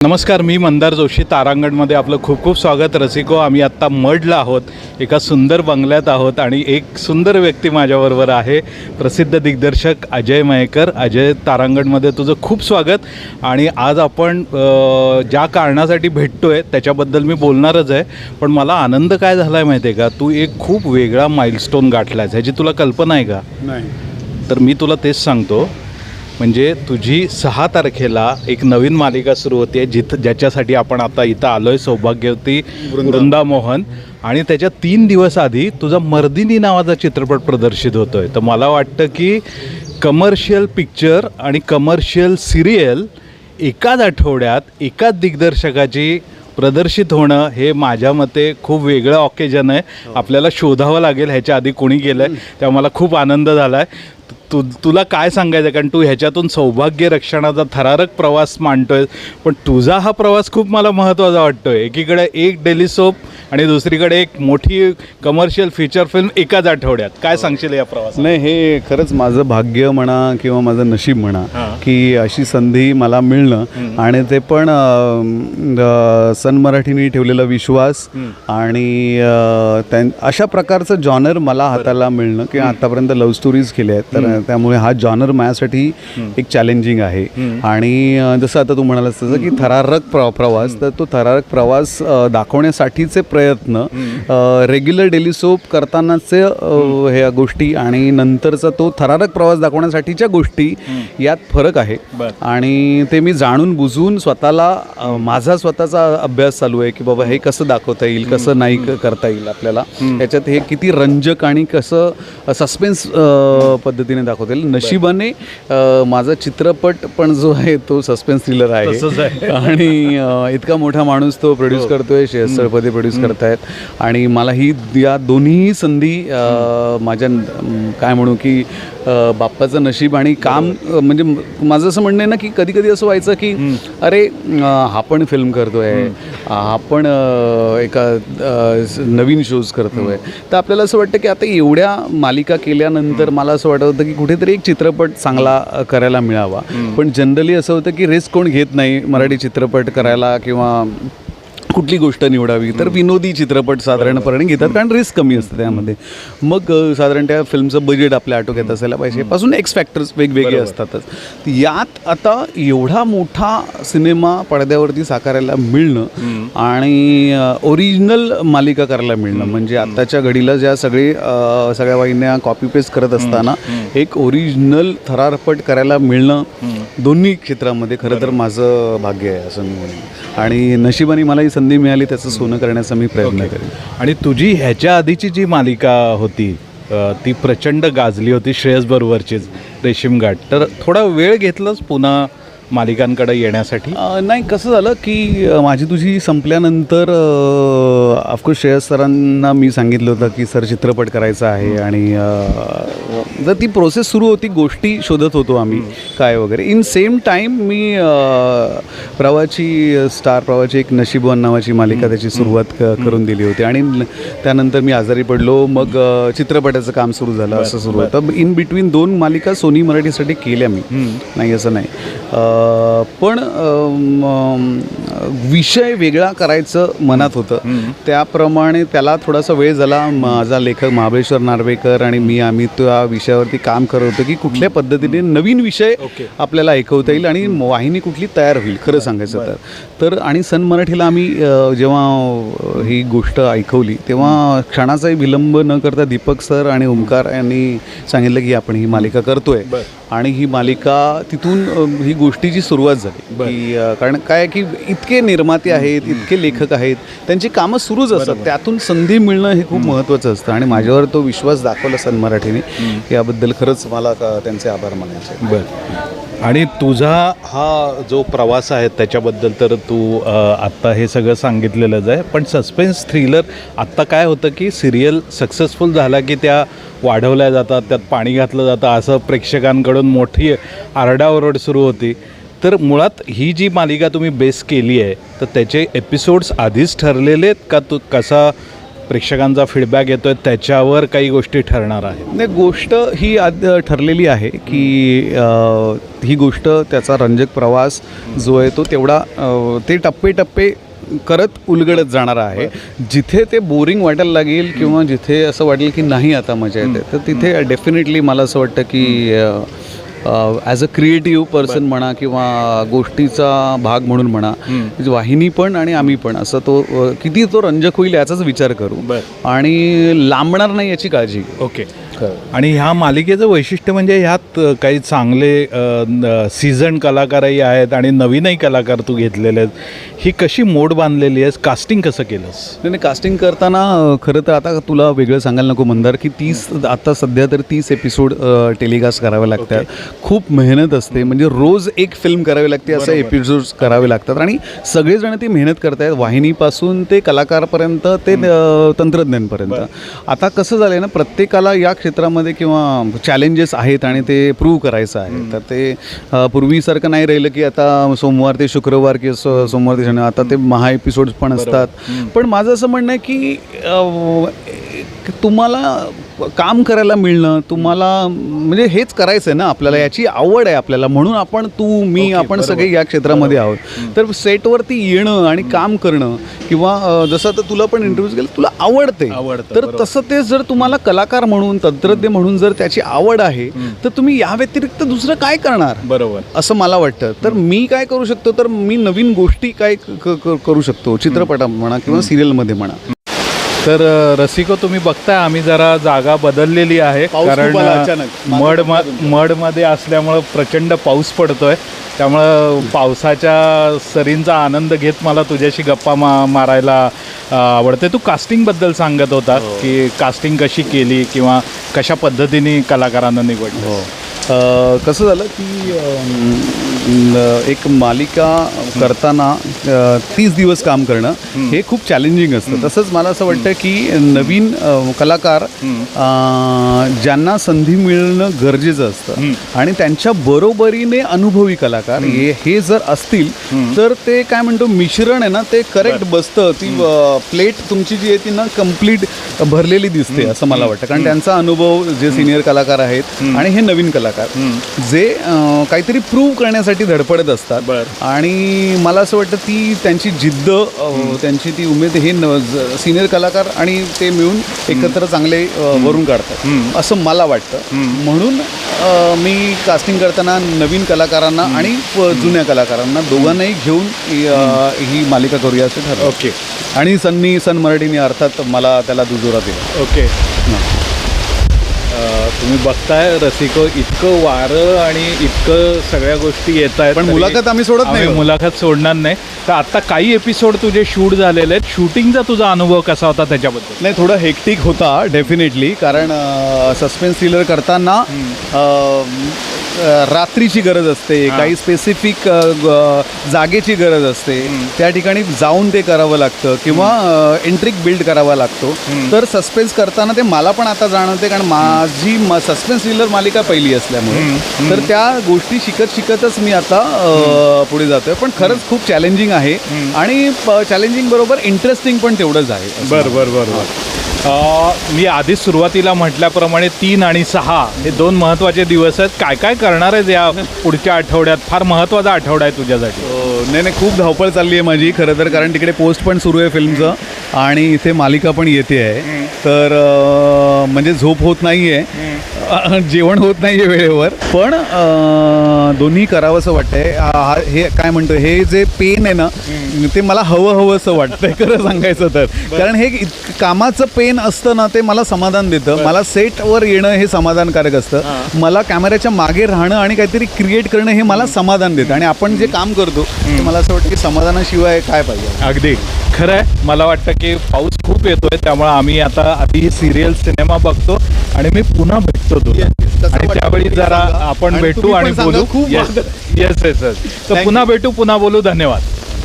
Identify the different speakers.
Speaker 1: नमस्कार, मी मंदार जोशी. तारांगणमध्ये आपलं खूप खूप स्वागत. रसिको, आम्ही आत्ता मढला आहोत, एका सुंदर बंगल्यात आहोत आणि एक सुंदर व्यक्ती माझ्याबरोबर आहे, प्रसिद्ध दिग्दर्शक अजय मयेकर. अजय, तारांगणमध्ये तुझं खूप स्वागत. आणि आज आपण ज्या कारणासाठी भेटतो आहे त्याच्याबद्दल मी बोलणारच आहे, पण मला आनंद काय झाला आहे माहिती आहे का? तू एक खूप वेगळा माइलस्टोन गाठला आहेस, ह्याची तुला कल्पना आहे का?
Speaker 2: नाही.
Speaker 1: तर मी तुला तेच सांगतो. म्हणजे तुझी 6 तारखेला एक नवीन मालिका सुरू होते, ज्याच्यासाठी आपण आता इथं आलो आहे, सौभाग्यवती वृंदामोहन. आणि त्याच्या 3 दिवस आधी तुझा मर्दिनी नावाचा चित्रपट प्रदर्शित होतो आहे. तर मला वाटतं की कमर्शियल पिक्चर आणि कमर्शियल सिरियल एकाच आठवड्यात एकाच दिग्दर्शकाची प्रदर्शित होणं हे माझ्या मते खूप वेगळं ऑकेजन आहे. आपल्याला शोधावं लागेल ह्याच्या आधी कोणी केलं आहे, तेव्हा मला खूप आनंद झाला आहे. तुला काय सांगायचं आहे, कारण तू ह्याच्यातून सौभाग्य रक्षणाचा थरारक प्रवास मांडतोय, पण तुझा हा प्रवास खूप मला महत्त्वाचा वाटतो आहे. एकीकडे एक डेली सोप आणि दुसरीकडे एक मोठी कमर्शियल फीचर फिल्म एकाच आठवड्यात. काय सांगशील या प्रवासात?
Speaker 2: नाही, हे खरंच माझं भाग्य म्हणा किंवा माझं नशीब म्हणा की अशी संधी मला मिळणं, आणि ते पण सन मराठीने ठेवलेला विश्वास आणि अशा प्रकारचं जॉनर मला हाताला मिळणं, की आतापर्यंत लव्ह स्टोरीज केल्या आहेत, तर त्यामुळे हा जॉनर माझ्यासाठी एक चॅलेंजिंग आहे. आणि जसं आता तू म्हणालास तसं की थरारक प्रवास, तर तो थरारक प्रवास दाखवण्यासाठीचे प्रयत्न, रेग्युलर डेली सोप करतानाचे ह्या गोष्टी आणि नंतरचा तो थरारक प्रवास दाखवण्यासाठीच्या गोष्टी, यात फरक आहे. आणि ते मी जाणून बुजून स्वतःला, माझा स्वतःचा अभ्यास चालू आहे की बाबा हे कसं दाखवता येईल, कसं नाही करता येईल आपल्याला, याच्यात हे किती रंजक आणि कसं सस्पेन्स पद्धतीने दाखवता येईल. नशिबाने माझा चित्रपट पण जो आहे तो सस्पेन्स थ्रिलर आहे आणि इतका मोठा माणूस तो प्रोड्यूस करतोय, श्रेयस तळपदे प्रोड्यूस करतायत. आणि मला ही या दोन्ही संधी माझ्या काय म्हणू की बाप्पाचं नशीब आणि काम, म्हणजे माझं असं म्हणणं आहे ना की कधी कधी असं व्हायचं की अरे हा पण फिल्म करतोय, हा पण एका नवीन शोज करतोय, तर आपल्याला असं वाटतं की आता एवढ्या मालिका केल्यानंतर मला असं वाटत होतं की कुठेतरी एक चित्रपट चांगला करायला मिळावा. पण जनरली असं होतं की रिस्क कोण घेत नाही मराठी चित्रपट करायला किंवा कुठली गोष्ट निवडावी, तर विनोदी चित्रपट साधारणपणे घेतात, कारण रिस्क कमी असतं त्यामध्ये. मग साधारण त्या फिल्मचं बजेट आपल्या आटोक्यात असायला पाहिजे, पासून एक्स फॅक्टर्स वेगवेगळे असतातच. यात आता एवढा मोठा सिनेमा पडद्यावरती साकारायला मिळणं आणि ओरिजिनल मालिका करायला मिळणं, म्हणजे आत्ताच्या घडीला ज्या सगळ्या वाहिन्या कॉपी पेस्ट करत असताना एक ओरिजिनल थरारपट करायला मिळणं दोन्ही क्षेत्रामध्ये खरं तर माझं भाग्य आहे असं मी म्हणेन. आणि नशिबाने मला ही संधी मिळाली, त्याचं सोनं करण्याचा मी प्रयत्न करेन.
Speaker 1: आणि तुझी ह्याच्या आधीची जी मालिका होती ती प्रचंड गाजली होती, श्रेयस बरोबरचीच, रेशीमगाठ. तर थोडा वेळ घेतलाच पुन्हा मालिकांकडे येण्यासाठी?
Speaker 2: नाही, कसं झालं की माझी तुझी संपल्यानंतर ऑफकोर्स श्रेयस सरांना मी सांगितलं होतं की सर चित्रपट करायचा आहे, आणि जर ती प्रोसेस सुरू होती, गोष्टी शोधत होतो आम्ही काय वगैरे. इन सेम टाईम मी प्रवाची एक नशीबवान नावाची मालिका त्याची सुरुवात करून दिली होती, आणि त्यानंतर मी आजारी पडलो, मग चित्रपटाचं काम सुरू झालं, असं सुरू होतं. इन बिटवीन 2 मालिका सोनी मराठीसाठी केल्या मी, नाही असं नाही. पण विषय वेगळा करायचं मनात होतं, त्याप्रमाणे त्याला थोडासा वेळ झाला. माझा लेखक महाबळेश्वर नार्वेकर आणि मी, आम्ही त्या विषयावरती काम करत होतो की कुठल्या पद्धतीने नवीन विषय आपल्याला ऐकवता येईल आणि वाहिनी कुठली तयार होईल, खरं सांगायचं तर. आणि सन मराठीला आम्ही जेव्हा ही गोष्ट ऐकवली तेव्हा क्षणाचाही विलंब न करता दीपक सर आणि ओमकार यांनी सांगितलं की आपण ही मालिका करतोय. आणि ही मालिका तिथून ही गोष्टीची सुरुवात झाली की कारण काय की इतके निर्माते आहेत, इतके लेखक आहेत, त्यांची कामं सुरूच असतात, त्यातून संधी मिळणं हे खूप महत्त्वाचं असतं. आणि माझ्यावर तो विश्वास दाखवला सन मराठीने, याबद्दल खरंच मला त्यांचे आभार मानायचे.
Speaker 1: बरं. आणि तुझा हा जो प्रवास आहे त्याच्याबद्दल तर तू आत्ता हे सगळं सांगितलेलंच आहे, पण सस्पेन्स थ्रिलर आत्ता काय होतं की सिरियल सक्सेसफुल झाला की त्या वाढवल्या जातात, त्यात पाणी घातलं जातं, असं प्रेक्षकांकडून मोठी आरडाओरड सुरू होती. तर मुळात ही जी मालिका तुम्ही बेस केली आहे, तर त्याचे एपिसोड्स आधीच ठरलेले आहेत का? तू कसा प्रेक्षकांचा फीडबॅक येतोय त्याच्यावर काही गोष्टी ठरणार आहेत?
Speaker 2: नाही, गोष्ट ही ठरलेली आहे की ही गोष्ट त्याचा रंजक प्रवास जो आहे तो तेवढा ते टप्पे करत उलगडत जाणार आहे. जिथे ते बोरिंग वाटायला लागेल किंवा जिथे असं वाटेल की नाही आता मजा येते, तर तिथे डेफिनेटली मला असं वाटतं की ॲज अ क्रिएटिव्ह पर्सन म्हणा किंवा गोष्टीचा भाग म्हणून म्हणा, वाहिनी पण आणि आम्ही पण असं तो किती तो रंजक होईल याचाच विचार करू आणि लांबणार नाही याची काळजी.
Speaker 1: ओके. आणि ह्या मालिकेचं वैशिष्ट्य म्हणजे ह्यात काही चांगले सीझन कलाकारही आहेत आणि नवीनही कलाकार तू घेतलेले आहेत. ही कशी मोड बांधलेली आहेस? कास्टिंग कसं केलंस?
Speaker 2: नाही, कास्टिंग करताना खरं तर आता तुला वेगळं सांगायला नको मंदार की आता सध्या तर 30 एपिसोड टेलिकास्ट करावे लागतात. खूप मेहनत असते, म्हणजे रोज एक फिल्म करावी लागते, असं एपिसोड्स करावे लागतात आणि सगळेजण ती मेहनत करत आहेत, वाहिनीपासून ते कलाकारपर्यंत ते तंत्रज्ञानपर्यंत. आता कसं झालं आहे ना, प्रत्येकाला या क्षेत्रामध्ये किंवा चॅलेंजेस आहेत आणि ते प्रूव्ह करायचं आहे. तर ते पूर्वीसारखं नाही राहिलं की आता सोमवार ते शुक्रवार किंवा सोमवार ते शनिवार, आता ते महा एपिसोड्स पण असतात. पण माझं असं म्हणणं आहे की तुम्हाला काम करायला मिळणं, तुम्हाला म्हणजे हेच करायचं आहे ना आपल्याला, याची आवड आहे आपल्याला, म्हणून आपण मी आपण सगळे या क्षेत्रामध्ये आहोत. तर सेटवरती येणं आणि काम करणं किंवा जसं तर तुला पण इंटरव्ह्यूज केलं, तुला आवडते, तर तसं ते जर तुम्हाला कलाकार म्हणून तंत्रज्ञ म्हणून जर त्याची आवड आहे, तर तुम्ही या व्यतिरिक्त दुसरं काय करणार?
Speaker 1: बरोबर,
Speaker 2: असं मला वाटतं. तर मी काय करू शकतो, तर मी नवीन गोष्टी काय करू शकतो, चित्रपटात म्हणा किंवा सिरियलमध्ये म्हणा.
Speaker 1: तर रसिको, तुम्ही बघताय आम्ही जरा जागा बदललेली आहे, कारण मडमध्ये असल्यामुळं प्रचंड पाऊस पडतोय. त्यामुळं पावसाच्या सरींचा आनंद घेत मला तुझ्याशी गप्पा मारायला आवडते. तू कास्टिंगबद्दल सांगत होता की कास्टिंग कशी केली किंवा कशा पद्धतीने कलाकारांना निवडलं.
Speaker 2: कसं झालं की एक मालिका करताना 30 दिवस काम करणं हे खूप चॅलेंजिंग असतं. तसंच मला असं वाटतं की नवीन कलाकार ज्यांना संधी मिळणं गरजेचं असतं आणि त्यांच्या बरोबरीने अनुभवी कलाकार हे जर असतील तर ते काय म्हणतो मिश्रण आहे ना, ते करेक्ट बसतं. ती प्लेट तुमची जी आहे ती ना कम्प्लीट भरलेली दिसते असं मला वाटतं. कारण त्यांचा अनुभव, जे सिनियर कलाकार आहेत आणि हे नवीन कलाकार जे काहीतरी प्रूव्ह करण्यासाठी धडपडत असतात. आणि मला असं वाटतं ती त्यांची जिद्द, त्यांची ती उमेद हे सिनियर कलाकार आणि ते मिळून एकत्र चांगले वरून काढतात असं मला वाटतं. म्हणून मी कास्टिंग करताना नवीन कलाकारांना आणि जुन्या कलाकारांना दोघांनाही घेऊन ही मालिका करूया असं ठरवलं.
Speaker 1: ओके.
Speaker 2: आणि सन मराठीने अर्थात मला त्याला दुजोरा दिला.
Speaker 1: ओके. तुम्ही बघताय रसिको, इतकं वारं आणि इतकं सगळ्या गोष्टी येत आहेत,
Speaker 2: पण मुलाखत आम्ही सोडत नाही,
Speaker 1: मुलाखत सोडणार नाही. तर आता काही एपिसोड तुझे शूट झालेले आहेत, शूटिंगचा तुझा अनुभव कसा होता त्याच्याबद्दल?
Speaker 2: नाही, थोडा हेक्टिक होता डेफिनेटली, कारण सस्पेन्स थ्रिलर करताना रात्रीची गरज असते, काही स्पेसिफिक जागेची गरज असते, त्या ठिकाणी जाऊन ते करावं लागतं किंवा एंट्रिक बिल्ड करावा लागतो. तर सस्पेन्स करताना ते मला पण आता जाणवते, कारण माझी सस्पेन्स थ्रिलर मालिका पहिली असल्यामुळे तर त्या गोष्टी शिकतच मी आता पुढे जातोय. पण खरंच खूप चॅलेंजिंग आहे आणि चॅलेंजिंग बरोबर इंटरेस्टिंग पण तेवढंच आहे.
Speaker 1: बरोबर. मी आधी सुरुवातीला म्हटल्याप्रमाणे 3 आणि 6 हे 2 महत्त्वाचे दिवस आहेत. काय काय करणार आहेत या पुढच्या आठवड्यात? फार महत्त्वाचा आठवडा आहे तुझ्यासाठी.
Speaker 2: नाही, खूप धावपळ चालली आहे माझी खरं तर, कारण तिकडे पोस्ट पण सुरू आहे फिल्मचं आणि इथे मालिका पण येते आहे. तर म्हणजे झोप होत नाही आहे, जेवण होत नाही आहे वेळेवर, पण दोन्ही करावं असं वाटतंय. हे काय म्हणतो, हे जे पेन आहे ना ते मला हवं असं वाटतंय खरं सांगायचं तर. कारण हे कामाचं पेन असतं ना, ते मला समाधान देतं. मला सेटवर येणं हे समाधानकारक असतं. मला कॅमेऱ्याच्या मागे राहणं आणि काहीतरी क्रिएट करणं हे मला समाधान देतं. आणि आपण जे काम करतो ते मला असं वाटतं की समाधानाशिवाय काय पाहिजे.
Speaker 1: अगदी खरं आहे. मला वाटतं की पाऊस खूप येतोय, त्यामुळे आम्ही आता आधी सिरियल सिनेमा बघतो आणि मी पुन्हा भेटतो तुला, आणि त्यावेळी जरा आपण भेटू आणि बोलू. येस. तर पुन्हा भेटू, पुन्हा बोलू. धन्यवाद.